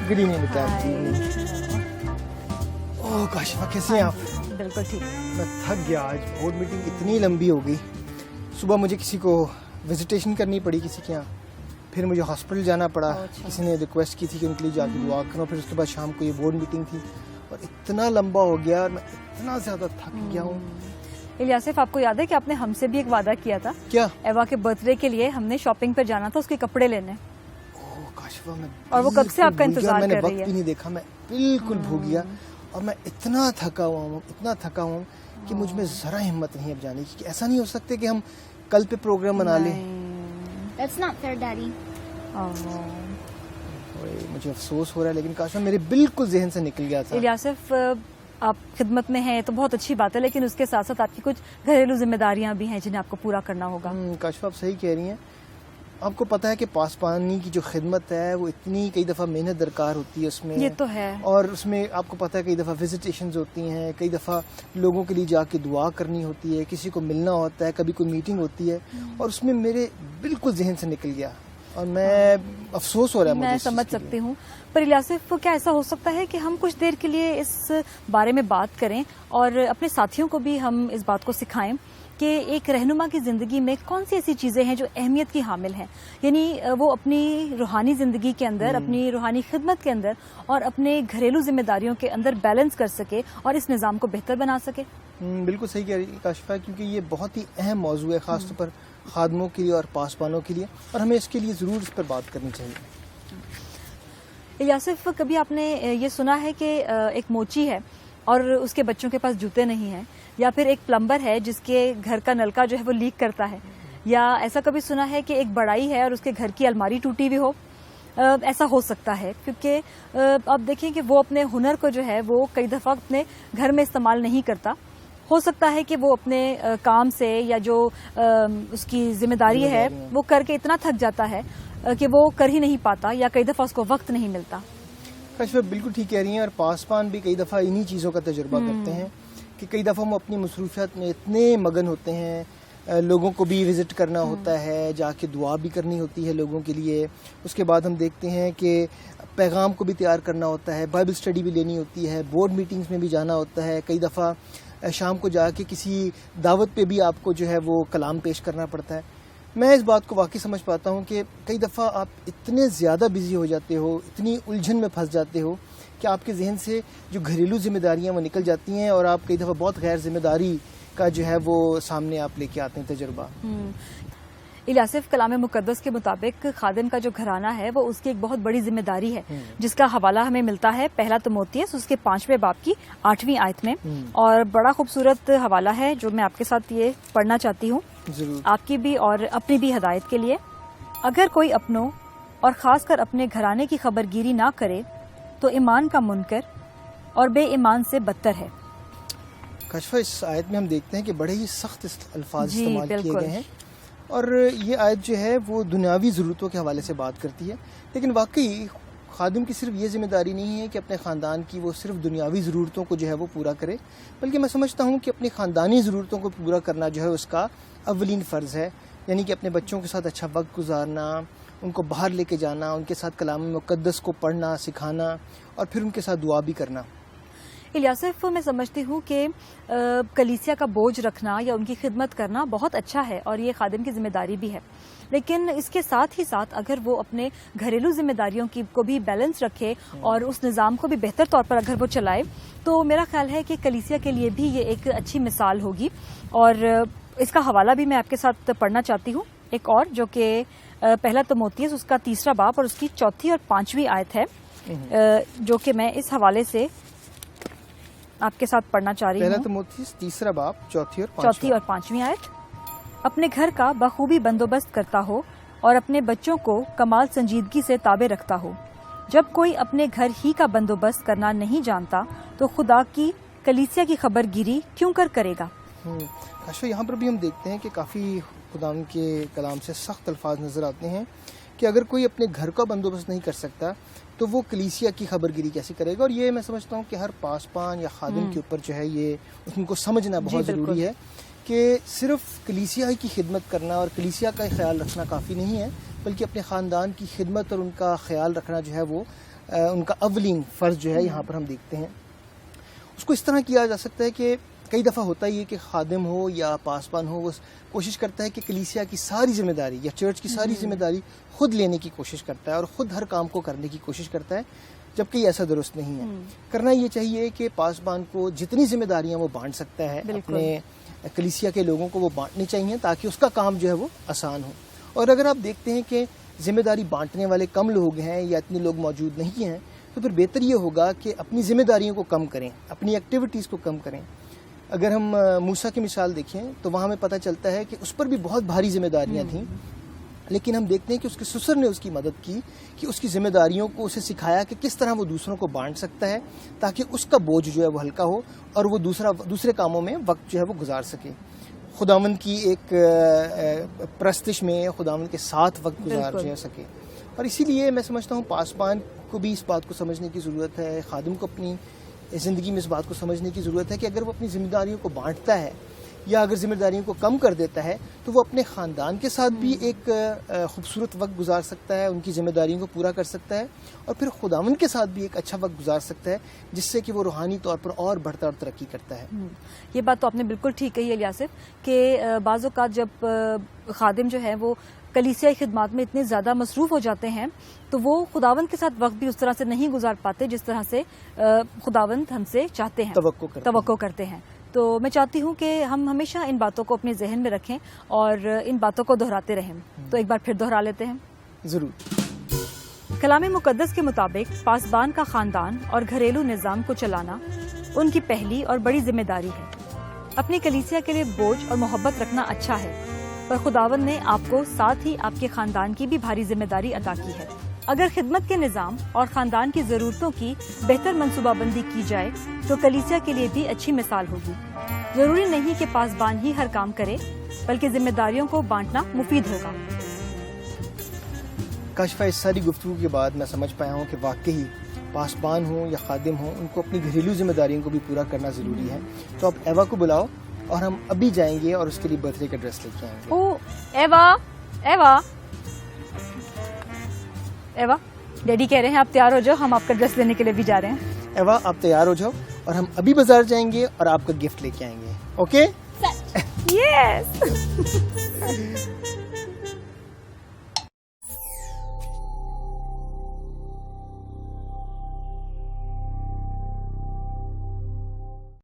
Good evening بیٹا. اوہ کاشفہ کیسے ہیں آپ؟ بالکل ٹھیک. میں تھک گیا آج. بورڈ میٹنگ اتنی لمبی ہو گئی. صبح مجھے کسی کو وزٹیشن کرنی پڑی کسی کے یہاں, پھر مجھے ہاسپٹل جانا پڑا. کسی نے ریکویسٹ کی تھی کہ ان کے لیے جا کے دعا کرو. پھر اس کے بعد شام کو یہ بورڈ میٹنگ تھی اور اتنا لمبا ہو گیا اور میں اتنا زیادہ تھک گیا ہوں. الیاسف, آپ کو یاد ہے کہ آپ نے ہم سے بھی ایک وعدہ کیا تھا؟ کیا؟ ایوا کے برتھ ڈے کے لیے ہم نے شاپنگ پر جانا تھا, اس کے کپڑے لینے. کاشفہ میں اور وہ کب سے آپ کا انتظار کر رہی ہے. میں نے کر رہی وقت بھی نہیں دیکھا, میں بالکل بھول گیا. اور میں اتنا تھکا ہوا ہوں کہ مجھ میں ذرا ہمت نہیں اب جانے کی. کہ ایسا نہیں ہو سکتے کہ ہم کل پہ پروگرام بنا لیں. That's not fair, Daddy. مجھے افسوس ہو رہا ہے لیکن کاشفہ میرے بالکل ذہن سے نکل گیا تھا. الیاسف, آپ خدمت میں ہیں تو بہت اچھی بات ہے, لیکن اس کے ساتھ ساتھ آپ کی کچھ گھریلو ذمہ داریاں بھی ہیں جنہیں آپ کو پورا کرنا ہوگا. کاشفہ آپ صحیح کہہ رہی ہیں. آپ کو پتا ہے کہ پاسبانی کی جو خدمت ہے وہ اتنی کئی دفعہ محنت درکار ہوتی ہے اس میں. یہ تو ہے. اور اس میں آپ کو پتا ہے کئی دفعہ وزٹیشنز ہوتی ہیں, کئی دفعہ لوگوں کے لیے جا کے دعا کرنی ہوتی ہے, کسی کو ملنا ہوتا ہے, کبھی کوئی میٹنگ ہوتی ہے, اور اس میں میرے بالکل ذہن سے نکل گیا اور میں افسوس ہو رہا ہے مجھے. میں سمجھ سکتی ہوں, پر الیاسف کیا ایسا ہو سکتا ہے کہ ہم کچھ دیر کے لیے اس بارے میں بات کریں اور اپنے ساتھیوں کو بھی ہم اس بات کو سکھائیں کہ ایک رہنما کی زندگی میں کون سی ایسی چیزیں ہیں جو اہمیت کی حامل ہیں, یعنی وہ اپنی روحانی زندگی کے اندر, اپنی روحانی خدمت کے اندر اور اپنے گھریلو ذمہ داریوں کے اندر بیلنس کر سکے اور اس نظام کو بہتر بنا سکے. بالکل صحیح کہہ رہی کاشفہ, کیونکہ یہ بہت ہی اہم موضوع ہے خاص طور پر خادموں کے لیے اور پاسبانوں کے لیے, اور ہمیں اس کے لیے ضرور اس پر بات کرنی چاہیے. الیاسف, کبھی آپ نے یہ سنا ہے کہ ایک موچی ہے اور اس کے بچوں کے پاس جوتے نہیں ہیں, یا پھر ایک پلمبر ہے جس کے گھر کا نلکا جو ہے وہ لیک کرتا ہے, یا ایسا کبھی سنا ہے کہ ایک بڑائی ہے اور اس کے گھر کی الماری ٹوٹی ہوئی ہو؟ ایسا ہو سکتا ہے کیونکہ آپ دیکھیں کہ وہ اپنے ہنر کو جو ہے وہ کئی دفعہ اپنے گھر میں استعمال نہیں کرتا. ہو سکتا ہے کہ وہ اپنے کام سے یا جو اس کی ذمہ داری ہے وہ کر کے اتنا تھک جاتا ہے کہ وہ کر ہی نہیں پاتا, یا کئی دفعہ اس کو وقت نہیں ملتا. کاشفہ بالکل ٹھیک کہہ رہی ہیں, اور پاسبان بھی کئی دفعہ انہی چیزوں کا تجربہ کرتے ہیں کہ کئی دفعہ ہم اپنی مصروفیات میں اتنے مگن ہوتے ہیں, لوگوں کو بھی وزٹ کرنا ہوتا ہے, جا کے دعا بھی کرنی ہوتی ہے لوگوں کے لیے. اس کے بعد ہم دیکھتے ہیں کہ پیغام کو بھی تیار کرنا ہوتا ہے, بائبل اسٹڈی بھی لینی ہوتی ہے, بورڈ میٹنگز میں بھی جانا ہوتا ہے, کئی دفعہ شام کو جا کے کسی دعوت پہ بھی آپ کو جو ہے وہ کلام پیش کرنا پڑتا ہے. میں اس بات کو واقعی سمجھ پاتا ہوں کہ کئی دفعہ آپ اتنے زیادہ بزی ہو جاتے ہو, اتنی الجھن میں پھنس جاتے ہو کہ آپ کے ذہن سے جو گھریلو ذمہ داریاں وہ نکل جاتی ہیں, اور آپ کئی دفعہ بہت غیر ذمہ داری کا جو ہے وہ سامنے آپ لے کے آتے ہیں تجربہ. الیاسف, کلام مقدس کے مطابق خادم کا جو گھرانہ ہے وہ اس کی ایک بہت بڑی ذمہ داری ہے, جس کا حوالہ ہمیں ملتا ہے پہلا تموتھیوس اس کے 5ویں باب کی 8ویں آیت میں, اور بڑا خوبصورت حوالہ ہے جو میں آپ کے ساتھ یہ پڑھنا چاہتی ہوں, آپ کی بھی اور اپنی بھی ہدایت کے لیے. اگر کوئی اپنوں اور خاص کر اپنے گھرانے کی خبر گیری نہ کرے تو ایمان کا منکر اور بے ایمان سے بدتر ہے. کاشفہ, اس آیت میں ہم دیکھتے ہیں کہ بڑے ہی سخت الفاظ استعمال کیے گئے ہیں, اور یہ آیت جو ہے وہ دنیاوی ضرورتوں کے حوالے سے بات کرتی ہے. لیکن واقعی خادم کی صرف یہ ذمہ داری نہیں ہے کہ اپنے خاندان کی وہ صرف دنیاوی ضرورتوں کو جو ہے وہ پورا کرے, بلکہ میں سمجھتا ہوں کہ اپنی خاندانی ضرورتوں کو پورا کرنا جو ہے اس کا اولین فرض ہے. یعنی کہ اپنے بچوں کے ساتھ اچھا وقت گزارنا, ان کو باہر لے کے جانا, ان کے ساتھ کلام مقدس کو پڑھنا سکھانا, اور پھر ان کے ساتھ دعا بھی کرنا. الیاسف, میں سمجھتی ہوں کہ کلیسیا کا بوجھ رکھنا یا ان کی خدمت کرنا بہت اچھا ہے اور یہ خادم کی ذمہ داری بھی ہے, لیکن اس کے ساتھ ہی ساتھ اگر وہ اپنے گھریلو ذمہ داریوں کی کو بھی بیلنس رکھے اور اس نظام کو بھی بہتر طور پر اگر وہ چلائے تو میرا خیال ہے کہ کلیسیا کے لیے بھی یہ ایک اچھی مثال ہوگی. اور اس کا حوالہ بھی میں آپ کے ساتھ پڑھنا چاہتی ہوں, ایک اور جو کہ پہلا تموتھیوس اس کا 3 باب اور اس کی 4 اور 5ویں آیت ہے, جو کہ میں اس حوالے سے آپ کے ساتھ پڑھنا چاہ رہی ہوں. پہلا تموتھیوس 3 باب 4 اور 5ویں آیت. اپنے گھر کا بخوبی بندوبست کرتا ہو اور اپنے بچوں کو کمال سنجیدگی سے تابع رکھتا ہو. جب کوئی اپنے گھر ہی کا بندوبست کرنا نہیں جانتا تو خدا کی کلیسیا کی خبر گیری کیوں کرے گا. کاشفہ, یہاں پر بھی ہم دیکھتے ہیں کہ کافی خداوند کے کلام سے سخت الفاظ نظر آتے ہیں کہ اگر کوئی اپنے گھر کا بندوبست نہیں کر سکتا تو وہ کلیسیا کی خبر گیری کیسے کرے گا. اور یہ میں سمجھتا ہوں کہ ہر پاسبان یا خادم کے اوپر جو ہے یہ ان کو سمجھنا بہت ضروری ہے کہ صرف کلیسیا کی خدمت کرنا اور کلیسیا کا خیال رکھنا کافی نہیں ہے, بلکہ اپنے خاندان کی خدمت اور ان کا خیال رکھنا جو ہے وہ ان کا اولین فرض جو ہے یہاں پر ہم دیکھتے ہیں. اس کو اس طرح کیا جا سکتا ہے کہ کئی دفعہ ہوتا ہی ہے کہ خادم ہو یا پاسبان ہو وہ کوشش کرتا ہے کہ کلیسیا کی ساری ذمہ داری یا چرچ کی ساری ذمہ داری خود لینے کی کوشش کرتا ہے اور خود ہر کام کو کرنے کی کوشش کرتا ہے، جبکہ یہ ایسا درست نہیں ہے. کرنا یہ چاہیے کہ پاسبان کو جتنی ذمہ داریاں وہ بانٹ سکتا ہے اپنے کلیسیا کے لوگوں کو وہ بانٹنی چاہیے تاکہ اس کا کام جو ہے وہ آسان ہو. اور اگر آپ دیکھتے ہیں کہ ذمہ داری بانٹنے والے کم لوگ ہیں یا اتنے لوگ موجود نہیں ہیں تو پھر بہتر یہ ہوگا کہ اپنی ذمہ داریوں کو کم کریں، اپنی ایکٹیویٹیز کو کم کریں. اگر ہم موسیٰ کی مثال دیکھیں تو وہاں ہمیں پتہ چلتا ہے کہ اس پر بھی بہت بھاری ذمہ داریاں تھیں، لیکن ہم دیکھتے ہیں کہ اس کے سسر نے اس کی مدد کی کہ اس کی ذمہ داریوں کو اسے سکھایا کہ کس طرح وہ دوسروں کو بانٹ سکتا ہے تاکہ اس کا بوجھ جو ہے وہ ہلکا ہو اور وہ دوسرے کاموں میں وقت جو ہے وہ گزار سکے، خداوند کی ایک پرستش میں خداوند کے ساتھ وقت گزار جا سکے. اور اسی لیے میں سمجھتا ہوں پاسبان کو بھی اس بات کو سمجھنے کی ضرورت ہے، خادم کو اپنی زندگی میں اس بات کو سمجھنے کی ضرورت ہے کہ اگر وہ اپنی ذمہ داریوں کو بانٹتا ہے یا اگر ذمہ داریوں کو کم کر دیتا ہے تو وہ اپنے خاندان کے ساتھ بھی ایک خوبصورت وقت گزار سکتا ہے، ان کی ذمہ داریوں کو پورا کر سکتا ہے اور پھر خداوند کے ساتھ بھی ایک اچھا وقت گزار سکتا ہے جس سے کہ وہ روحانی طور پر اور بڑھتا اور ترقی کرتا ہے. یہ بات تو آپ نے بالکل ٹھیک کہی الیاسف کہ بعض اوقات جب خادم جو ہے وہ کلیسیائی خدمات میں اتنے زیادہ مصروف ہو جاتے ہیں تو وہ خداوند کے ساتھ وقت بھی اس طرح سے نہیں گزار پاتے جس طرح سے خداوند ہم سے چاہتے ہیں، توقع کرتے ہیں. تو میں چاہتی ہوں کہ ہم ہمیشہ ان باتوں کو اپنے ذہن میں رکھیں اور ان باتوں کو دہراتے رہیں. تو ایک بار پھر دہرا لیتے ہیں. ضرور. کلام مقدس کے مطابق پاسبان کا خاندان اور گھریلو نظام کو چلانا ان کی پہلی اور بڑی ذمہ داری ہے. اپنی کلیسیا کے لیے بوجھ اور محبت رکھنا اچھا ہے، پر خداوند نے آپ کو ساتھ ہی آپ کے خاندان کی بھی بھاری ذمہ داری عطا کی ہے. اگر خدمت کے نظام اور خاندان کی ضرورتوں کی بہتر منصوبہ بندی کی جائے تو کلیسیا کے لیے بھی اچھی مثال ہوگی. ضروری نہیں کہ پاسبان ہی ہر کام کرے، بلکہ ذمہ داریوں کو بانٹنا مفید ہوگا. کاشفہ اس ساری گفتگو کے بعد میں سمجھ پایا ہوں کہ واقعی پاسبان ہوں یا خادم ہوں ان کو اپنی گھریلو ذمہ داریوں کو بھی پورا کرنا ضروری ہے. تو اب ایوا کو بلاؤ اور ہم ابھی جائیں گے اور اس کے لیے برتھ ڈے کا ڈریس لے کے آئیں گے. او ایوا، ایوا، ایوا، ڈیڈی کہہ رہے ہیں آپ تیار ہو جاؤ، ہم آپ کا ڈریس لینے کے لیے بھی جا رہے ہیں. ایوا آپ تیار ہو جاؤ اور ہم ابھی بازار جائیں گے اور آپ کا گفٹ لے کے آئیں گے. اوکے؟ یس.